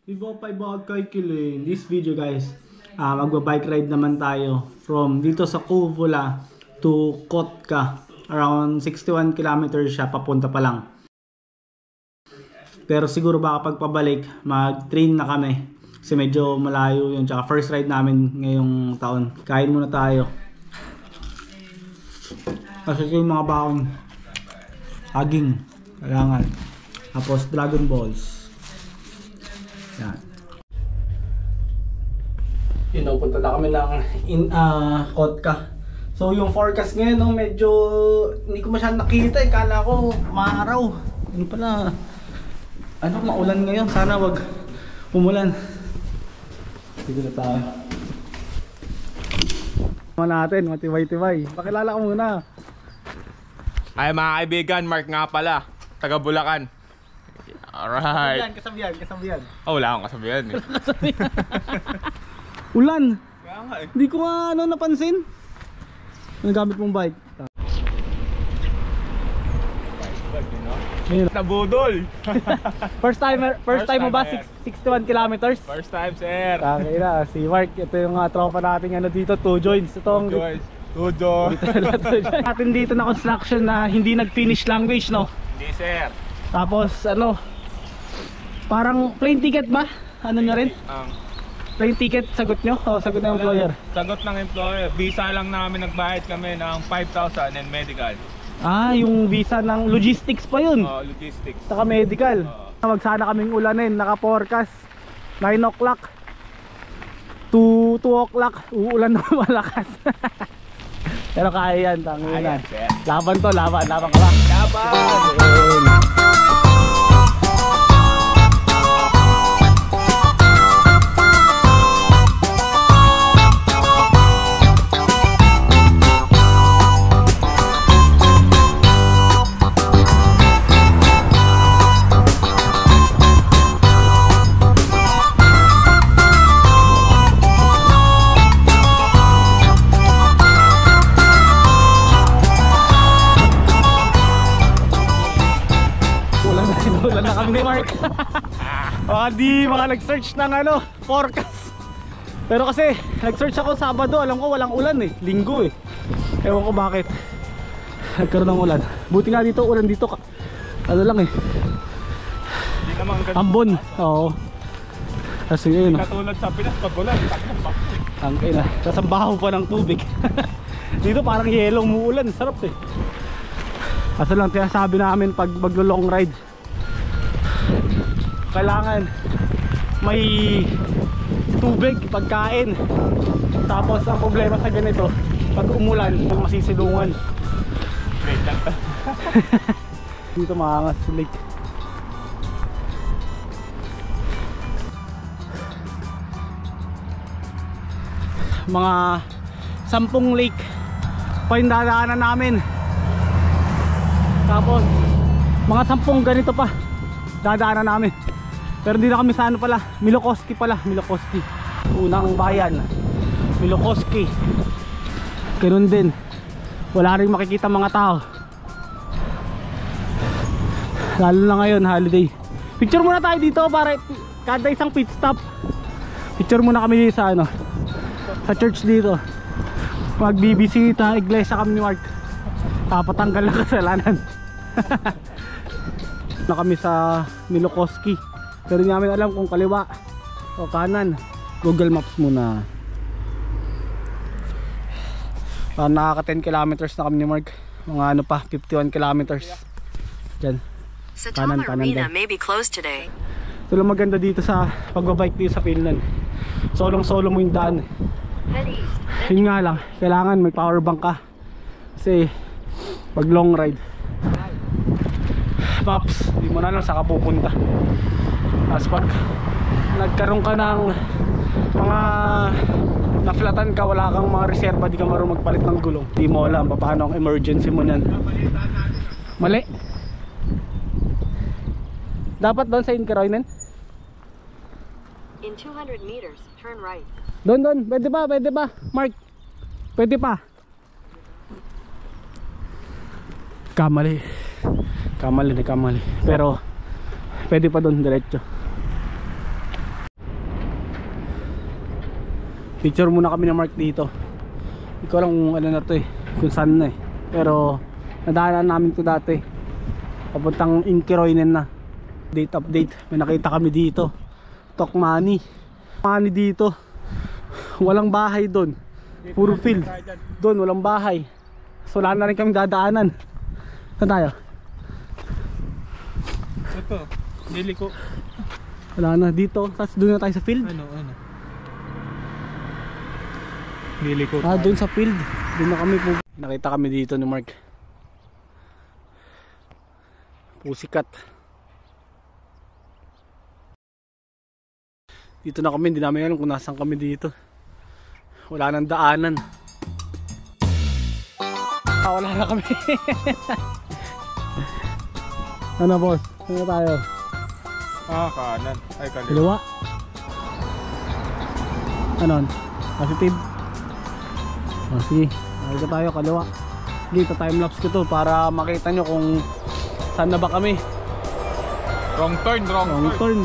Vivo 5 kay Kilin. This video guys, magba-bike ride naman tayo from dito sa Kuvula to Kotka. Around 61 kilometers siya, papunta pa lang. Pero siguro baka pagpabalik, mag-train na kami. Kasi medyo malayo yun. Tsaka first ride namin ngayong taon. Kain muna tayo. Kasi yung mga baon. Aging. Kailangan. Tapos Dragon Balls. Yan. Yun, punta na kami ng Kotka. So yung forecast ngayon, no, medyo hindi ko masyadong nakita eh. Kala ko maaraw. Ano pala? Ano, maulan ngayon. Sana wag umulan. Dito na tayo. Natin, matibay-tibay. Pakilala ko muna. Ay mga kaibigan, Mark nga pala. Taga Bulacan. Alright. Kasabihan. Oh, wala akong kasabihan eh. Ulan. Kaya nga eh. Hindi ko nga napansin. Ang gamit mong bike. Nabudol. First time mo ba? 61 kilometers? First time, sir. Okay na, si Mark. Ito yung tropa natin dito, 2 joints. Itong Two joints. natin dito na construction na hindi nag-finish language, no? Hindi, sir. Tapos ano, parang plane ticket ba? Ano nyo rin? Plane ticket, sagot nyo? O sagot ng employer? Sagot ng employer. Visa lang namin, nagbayad kami ng 5,000 and medical. Yung visa ng logistics pa yun. Logistics. Saka medical. Wag sana kaming ulanin, naka-forecast 9 o'clock to 2 o'clock, uulan na malakas. Pero kaya yan, tanginan. Laban to, laban ka ba? Laban! Ulan na kami ni Mark. Mga nag-search ng forecast. Pero kasi nag-search ako Sabado, alam ko walang ulan eh, Linggo eh. Ewan ko bakit nagkaroon ng ulan. Buti nga dito, ulan dito ano lang eh, ambon. Oo. Kasi yun, katulad sa Pinas, pag ulan, ang ina, sasambaho pa ng tubig. Dito parang yellow muulan, sarap eh. Kaso lang tinasabi namin pag maglo-long ride, kailangan may tubig, pagkain. Tapos ang problema sa ganito, pag umulan, masisilungan. Dito maangas lake. Mga 10 lake pa yung dadaanan namin. Tapos mga 10 ganito pa dadaanan namin. Pero hindi na kami sa ano pala, Milokoski pala, Milokoski. Unang bayan, Milokoski. Ganun din. Wala rin makikita mga tao. Lalo na ngayon, holiday. Picture muna tayo dito para kada isang pit stop. Picture muna kami sa sa church dito. Magbibisita, iglesia kami ni Mark. Patanggal ng kasalanan. Na kami sa Milokoski. Pero hindi namin alam kung kaliwa o kanan. Google Maps muna. Nakaka 10 kilometers na kami ni Mark. Mga pa, 51 kilometers. Diyan. Kanan din. May be closed today. Ito lang maganda dito sa pagbabike dito sa Finland. Solong-solo mo yung daan. Yun nga lang, kailangan may power bank ka. Kasi pag long ride, maps, di mo na lang saka pupunta. Tapos pag nagkaroon ka ng mga naflatan ka, wala kang mga reserva, di ka marunong magpalit ng gulong, di mo alam paano ang emergency mo nan. Mali. Dapat doon sa Inkeroinen. In 200 meters, turn right. Doon, pwede ba Mark? Pwede pa. Kamali. Kamali. Pero pwede pa doon diretso. Picture muna kami ng Mark dito. Hindi ko alam kung ano na to eh, kung saan na eh. Pero nadaanan namin to dati. Papuntang Inkiroinen na. Update. May nakita kami dito. Tokmani. Mani dito. Walang bahay doon. Puro field. Doon walang bahay. So wala na rin kami dadaanan. Saan tayo? Ito, Liliko. Wala na dito. Tapos doon na tayo sa field. Ano? Liliko. Doon sa field. Doon na kami po. Nakita kami dito ni Mark. Pusikat. Dito na kami. Hindi namin alam kung nasaan kami dito. Wala nang daanan. Wala na kami. Ano boss? Ano tayo? Kanan. Ay, kaliwa. Kaliwa. Anon? Positive? Sige. Dito tayo kaliwa. Dito time-lapse ko to para makita nyo kung saan na ba kami. Wrong turn. Wrong turn.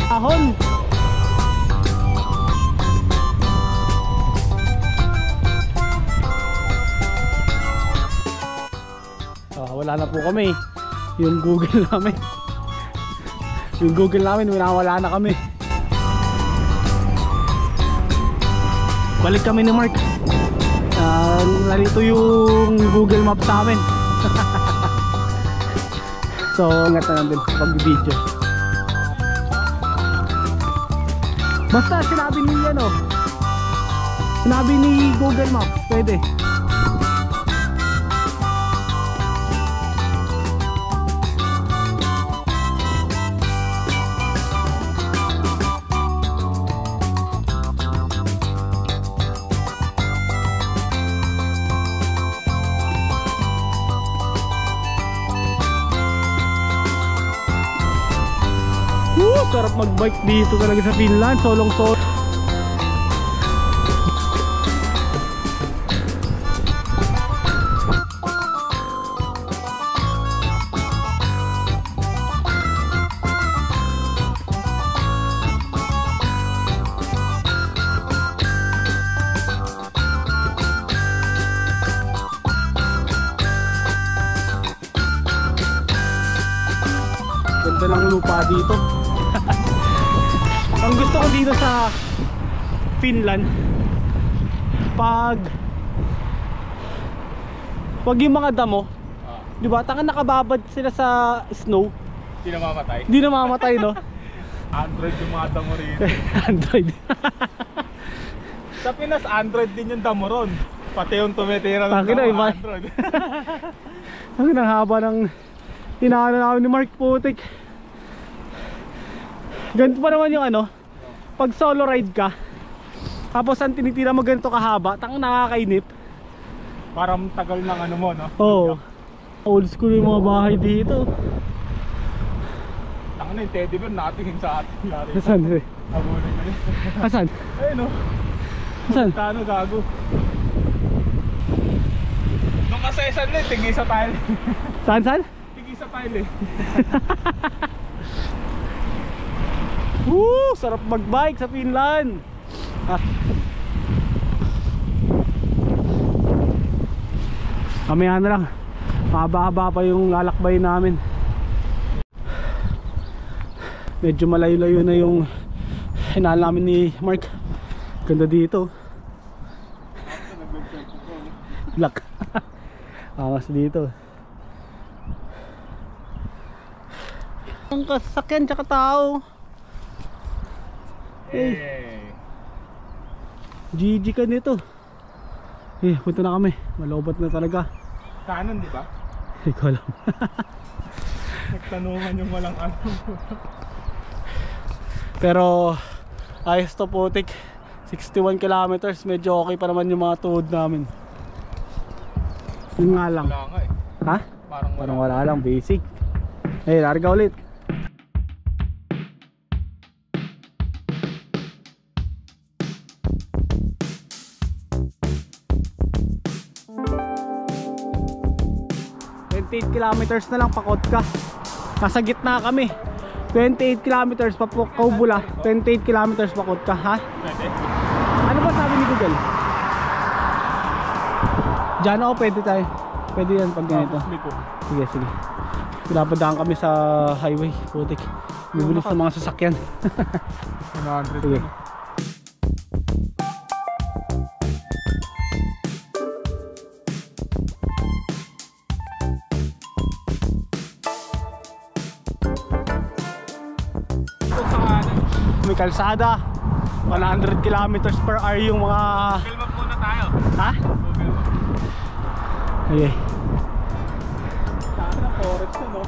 Ahon. Wala na po kami. Yung Google namin. Yung Google namin, wala na kami. Balik kami ni Mark. Nalito yung Google Maps namin. So, ingat na lang din pag-video. Basta sinabi ni sinabi ni Google Maps, pwede. Sarap mag-bike dito talaga sa Finland. Solong solo. Ganda ng lupa dito. Ang gusto ko dito sa Finland, pag yung mga damo, di ba, tanga nakababad sila sa snow. Hindi namamatay. Hindi namamatay, no? Android yung mga damo rin. Android. Sa Pinas, Android din yung damo ron. Pati yung tumitira ng Tangin na, damo, iba. Android. Ang haba ng inaano namin ni Mark, putik. Ganito pa naman yung pag solo ride ka, tapos ang tinitira mo ganito kahaba, tang nakakainip. Parang tagal ng mo, no? Oo. Old school yung mga bahay dito. Tanga na yung teddy bear nakatingin sa atin. Asan? Abulin na yun. Asan? Ayun, no? Asan? Tano, gago. Nung kasesan na, tingin sa tile. Saan? Tingin sa tile eh. Woo! Sarap magbike sa Finland. Mamaya na lang. Mahaba-haba pa yung lalakbay namin. Medyo malayo-layo na yung hinahal namin ni Mark. Ganda dito. Black. Awas dito. Ang kasakyan tsaka tao. Hey. GG ka nito. Punta na kami. Malobat na talaga. Kanan, di ba? Hindi ko alam. Nagtanungan yung walang Pero ayos to, putik. 61 kilometers. Medyo okay pa naman yung mga tuhod namin. Yun nga lang. Wala nga eh. Ha? Parang wala lang. Basic. Larga ulit. 28 kilometers na lang pakot ka. Nasa gitna kami. 28 kilometers pa po Kaubula, 28 kilometers pakot ka, ha? Pwede. Ano ba sabi ni Google? Diyan ako, pwede tayo. Pwede yan pag ganito. Sige, sige. Pinapadaan kami sa highway, putik. Bibilis sa mga sasakyan. 100. Sige. May kalsada, 100 kilometers per hour yung mga... Google map muna tayo. Ha? Google map. Okay. Sana forest na, no?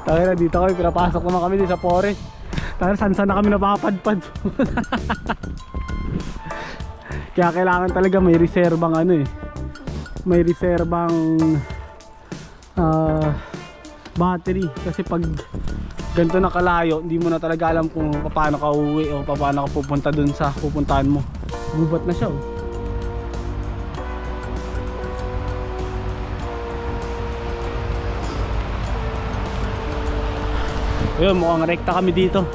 Tayo na dito kami, pinapasok naman kami dito sa forest. Tayo saan na kami napapadpad. Kaya kailangan talaga may reserbang ano eh. May reserbang battery. Kasi pag ganito na kalayo, hindi mo na talaga alam kung paano ka uuwi o paano ka pupunta dun sa pupuntahan mo. Gubat na siya, oh. Ayun, mukhang rekta kami dito.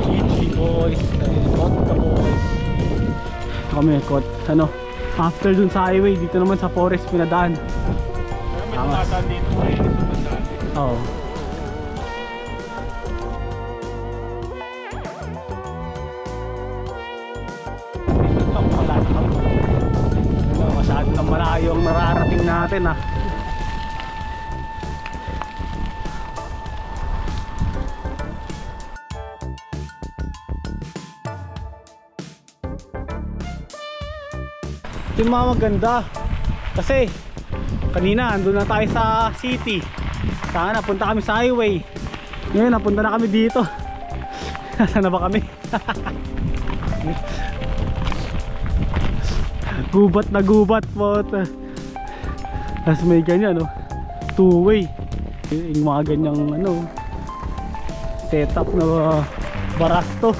GG boys, Kotka boys. Kami, ano, after dun sa highway, dito naman sa forest pinadaan. Pero may tumataan dito. May tumataan dito. Oo. Masyado na malayo ang nararating natin, ah. Ito yung mga maganda kasi kanina andun na tayo sa city, sana napunta kami sa highway, ngayon napunta na kami dito. Nasaan na ba kami? Gubat na gubat po. Tapos may ganyan, no? Two-way. Yung mga ganyang ano, setup na barasto.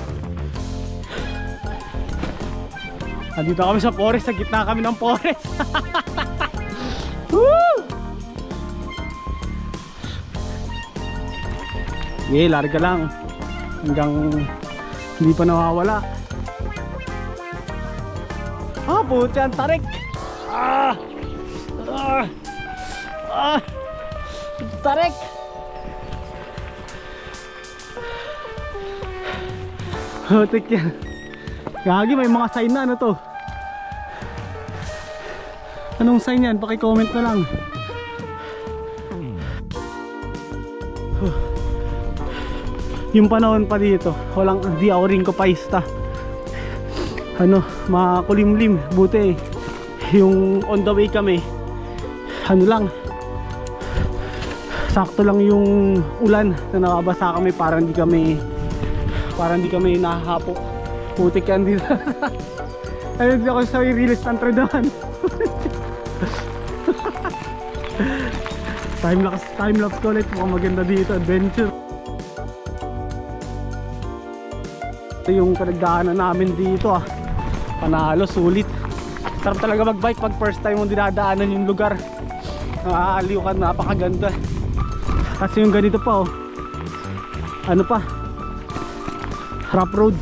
Andito kami sa forest, sa gitna kami ng forest. Woo! Okay, larga lang hanggang hindi pa nawawala. Ah, puti ang tarik. Tarik. Putik yan. Gagi, may mga sign na, ano to? Anong sign yan? Paki-comment na lang. Yung panahon pa dito, walang di auring ko paista. Ano, makulimlim. Buti yung on the way kami, ano lang, sakto lang yung ulan na nakabasa kami para hindi kami nahahapo. Putik yan dito. Ayun, di ako sa release ng tredahan. Time lapse ko ulit. Mukhang maganda dito, adventure. Ito yung pinagdaanan namin dito, ah. Panalo, sulit. Sarap talaga magbike pag first time mong dinadaanan yung lugar. Nakakaaliw ka, napakaganda. Kasi yung ganito pa, oh, ano pa, rough road,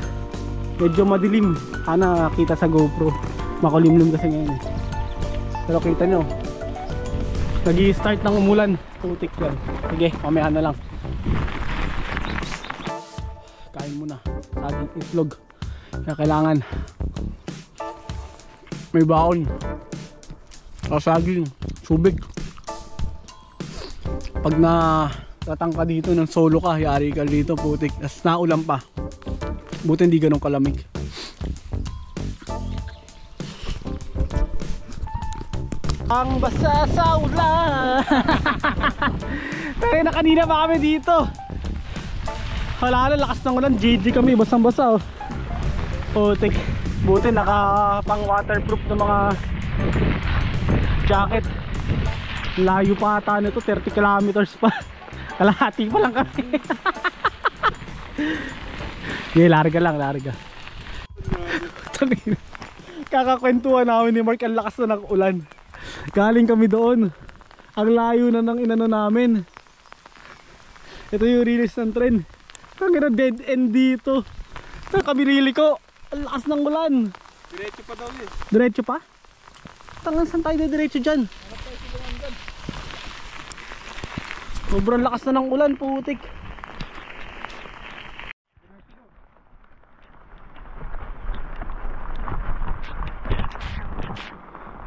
medyo madilim. Sana kita sa GoPro, makulimlim kasi ngayon, eh. Pero kita nyo, nag-i-start ng umulan. Putik yan. Sige, mamaya na lang. Kain muna, saging itlog. Kaya kailangan may baon, saging, subig. Pag tatang ka dito ng solo ka, yari ka dito, putik. As naulan pa, buti hindi ganun kalamig. Ang basa sa ulan. Tayo na, kanina pa kami dito. Wala na, lakas ng ulan, GG kami, basang basa, oh. Putik. Buti naka pang waterproof na mga jacket. Layo pa ata nito, 30 kilometers pa. Kalahati pa lang kami. Okay, larga lang, larga. Kakakwentuhan namin ni Mark, ang lakas na ng ulan. Galing kami doon. Ang layo na ng inano namin. Ito yung release ng tren. Ang dead end dito. Saan kami riliko? Ang lakas ng ulan. Diretso pa daw eh. Diretso pa? Tangan, saan tayo diretso dyan? Sobrang lakas na ng ulan, putik.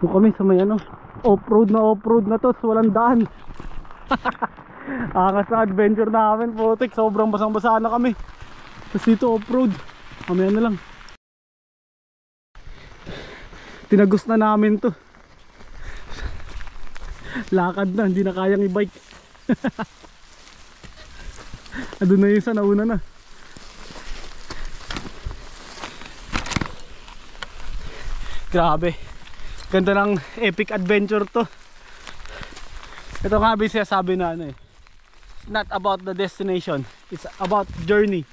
Doon kami sa may ano, off-road na to, so walang daan. Angas na adventure namin, putik. Sobrang basang-basa na kami. Tapos dito off-road, kami ano lang. Tinagos na namin to. Lakad na, hindi na kayang i-bike. Adun na yung sa nauna na. Grabe, ganda ng epic adventure to. Ito nga ba siya sabi na ano eh, it's not about the destination, it's about journey.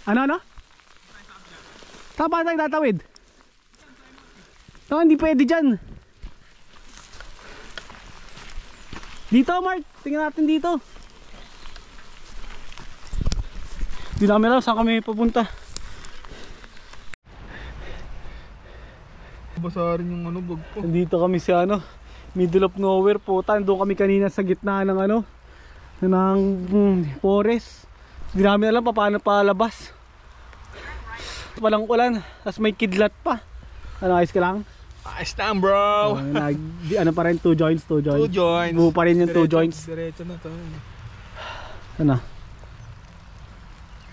Ano? Saan ba tayo tatawid? No, hindi pwede dyan. Dito Mark, tingnan natin dito. Hindi namin alam saan kami pupunta. Basa rin yung ano, bag ko. Dito kami sa ano, middle of nowhere po. Doon kami kanina sa gitna ng ano, ng forest. Hindi namin alam paano palabas. Walang ulan, tapos may kidlat pa. Ano, ayos ka lang? Ayos lang bro. Ano pa rin, 2 joints. 2 joints. Buo pa rin yung 2 joints. Diretso na to. Ano?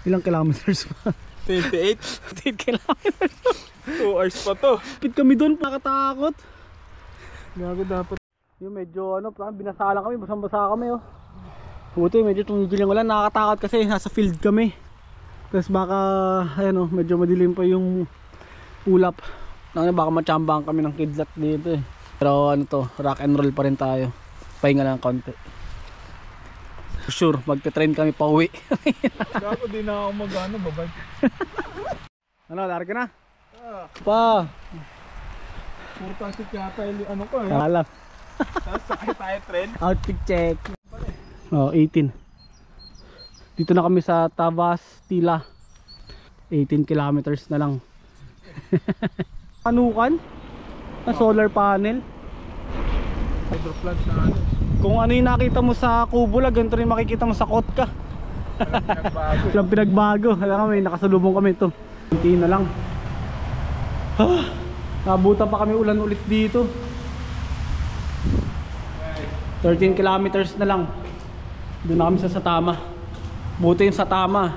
Ilang kilometers pa? 28. 8 kilometers. 2 hours pa to. Pit kami doon, pakatakot. Gago dapat. Yung medyo ano, binasala kami, basang-basa kami oh. Buti medyo tumigil yung ulan, nakakatakot kasi nasa field kami. Tapos baka ayan oh, medyo madilim pa yung ulap. Baka matsambahan kami ng kidlat dito eh. Pero ano to, rock and roll pa rin tayo. Pahinga lang konti. For sure, magte-train kami pa uwi. Gago di na ako mag-ano, babay. Ano, larga na? Pa! Puro tasik yata yung ano ko eh. Alam. Tapos sakay tayo tren. Outfit check. Oh, 18. Dito na kami sa Tavas, Tila. 18 kilometers na lang. Panukan? Na solar panel. Hydroplant na ano. Kung ano yung nakita mo sa Kubula, ganito rin makikita mo sa Kotka. Nagbago. Walang pinagbago. Alam kami, nakasalubong kami ito. Kunti na lang. Nabutan pa kami ulan ulit dito. 13 kilometers na lang. Doon na kami sa Satama. Buti yung Satama.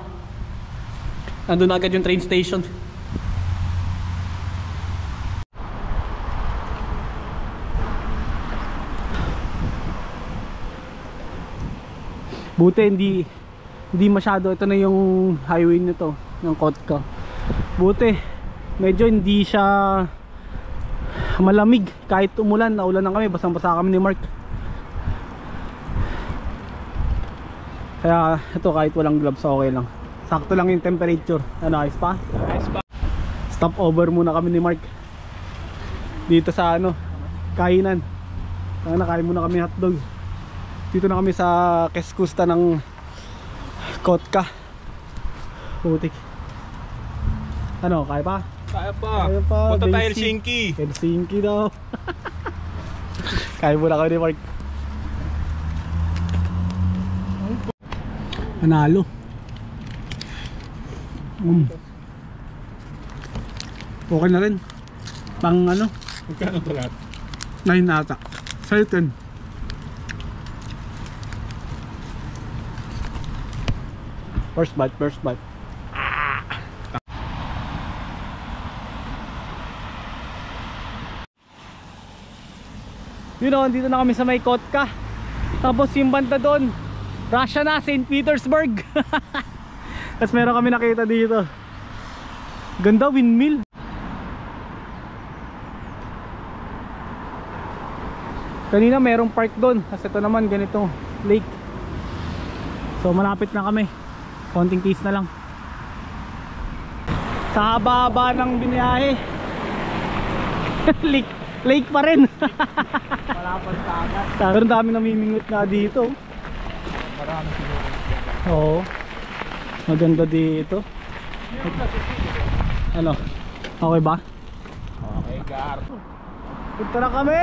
Nandun agad yung train station. Buti hindi masyado. Ito na yung highway nito ng Kotka. Buti medyo hindi siya malamig. Kahit umulan, naulan na kami, basang-basa kami ni Mark. Kaya ito kahit walang gloves okay lang. Sakto lang yung temperature. Ano, ayos pa? Ayos pa. Stop over muna kami ni Mark dito sa ano, kainan. Nakain muna kami hotdog. Dito na kami sa Keskusta ng Kotka. Putik. Ano, kaya pa? Kaya pa. Kaya pa. Punta tayo Basic. Helsinki. Helsinki daw. Kaya muna kami ni Mark. Panalo. Okay na rin. Pang ano? Magkano to lahat? 9 ata. Sa'yo 10. First bite. Yun o, dito na kami sa may Kotka. Tapos yung banda doon, Russia na, St. Petersburg. Tapos meron kami nakita dito. Ganda, windmill. Kanina merong park doon. Kasi ito naman ganito, lake. So malapit na kami. Konting tiis na lang. Sa haba-haba ng biniyahe. Lake pa rin. Wala pa sa agat. Pero dami namimingot nga dito. Marami siguro. Oo. Maganda dito. Ano? Okay ba? Okay, Gar. Punta na kami!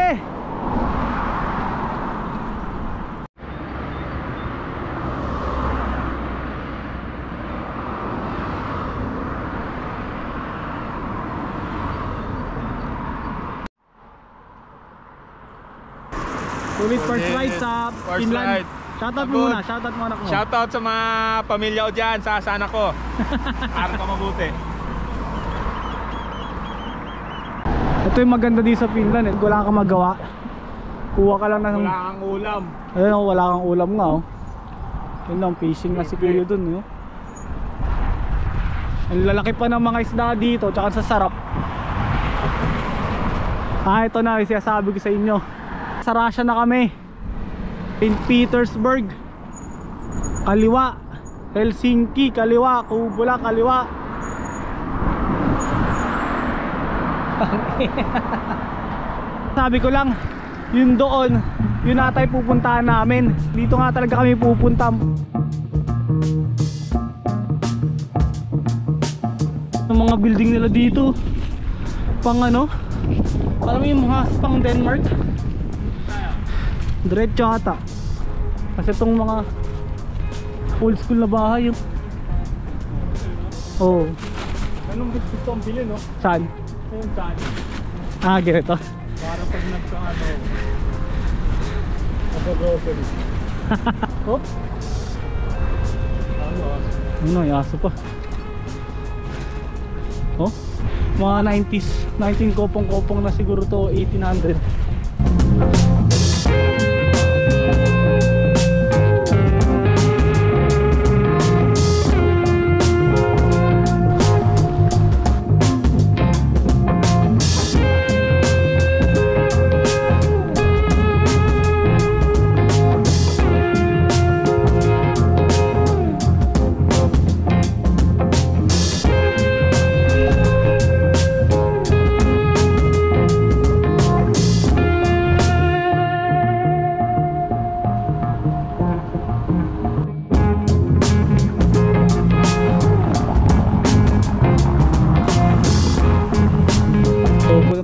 Ulit first ride sa First Finland. ride. Shoutout Pagod. muna, shoutout mo anak mo. Shoutout sa mga pamilya ko dyan, sa asanak ko. Araw ka mabuti. Ito yung maganda dito sa Finland eh. Wala kang magawa. Kuha ka lang ng... Wala kang ulam. Ayun oh, wala kang ulam nga oh. Yun lang, fishing na si Kuya dun oh. Ang lalaki pa ng mga isda dito, tsaka sa sarap. Ito na, sinasabi ko sa inyo. Sa Russia na kami. St. Petersburg kaliwa, Helsinki kaliwa, Kubula kaliwa. Sabi ko lang, yun doon, yun ata yung pupuntahan namin. Dito nga talaga kami pupunta. Yung mga building nila dito, pang ano, alam mo yung mga pang Denmark, diretso ata. Kasi itong mga old school na bahay yung... Oo. Anong gusto ang bilhin, no? Saan? Ayun, saan? Ah, ganito. Para pag nagkano, mag-grocery. Oh? Ano, may aso pa. Oh? Mga 90s, 19 kopong-kopong na siguro to, 1800.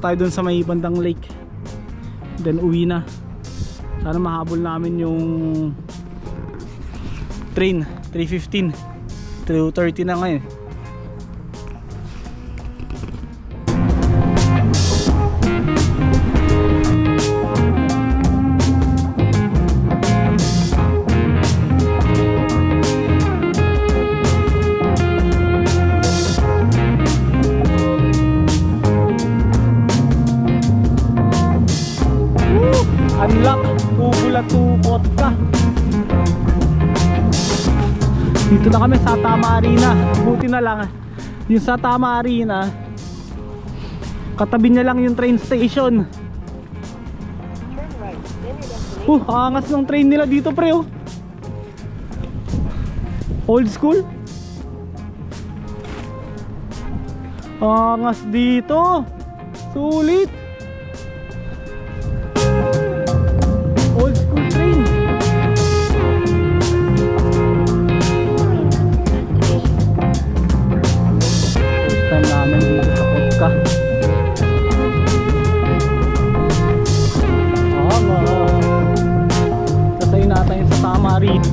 Tayo dun sa may bandang lake, then uwi na. Sana mahabol namin yung train 3:15, 2:30 na ngayon. Unlock, Kubula to Kotka. Dito na kami sa Tama Arena. Buti na lang yung sa Tama Arena, katabi niya lang yung train station. Angas ng train nila dito pre oh. Old school. Angas dito. Sulit. Old school train. First time namin dito sa Kotka. Kasay natin yung sa Tama rin.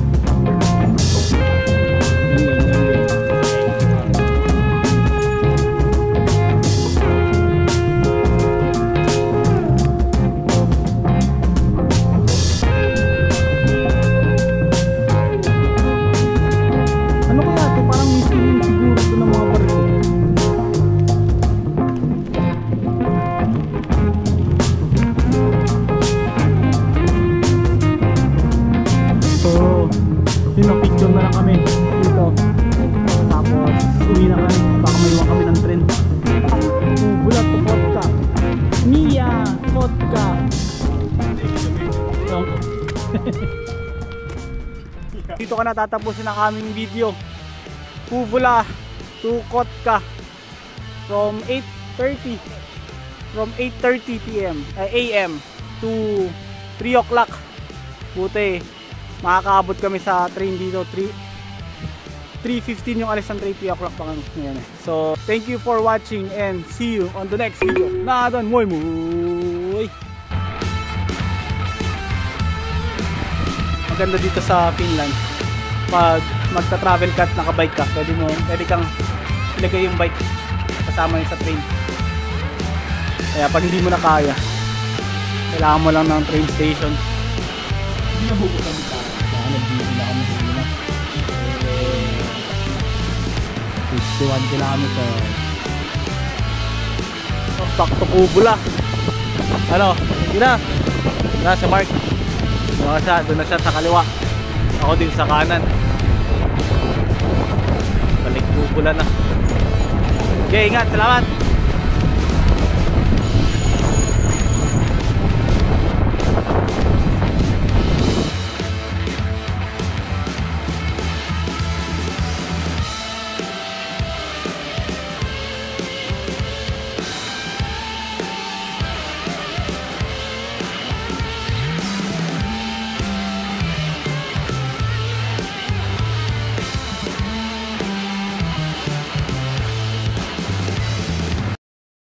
Dito ka natatapusin ang aming video. Kubula to Kotka. from 8:30 p.m. AM to 3 o'clock. Buti makakaabot kami sa train dito 3:15 yung alis ng train, 3 o'clock pa kami ngayon eh. So thank you for watching and see you on the next video. Nadon moy moy. Maganda dito sa Finland, pag magta-travel ka at nakabike ka, pwede kang ilagay yung bike kasama yun sa train. Kaya pag hindi mo na kaya, kailangan mo lang ng train station. Hindi na buko kami ka. Kaya nag-busy na kami sa na. 51 kilometer. Back to Kubula. Ano? Hindi na. Wala si Mark. Doon na siya sa kaliwa. Ako din sa kanan. Balik Kubula na. Okay, ingat. Salamat.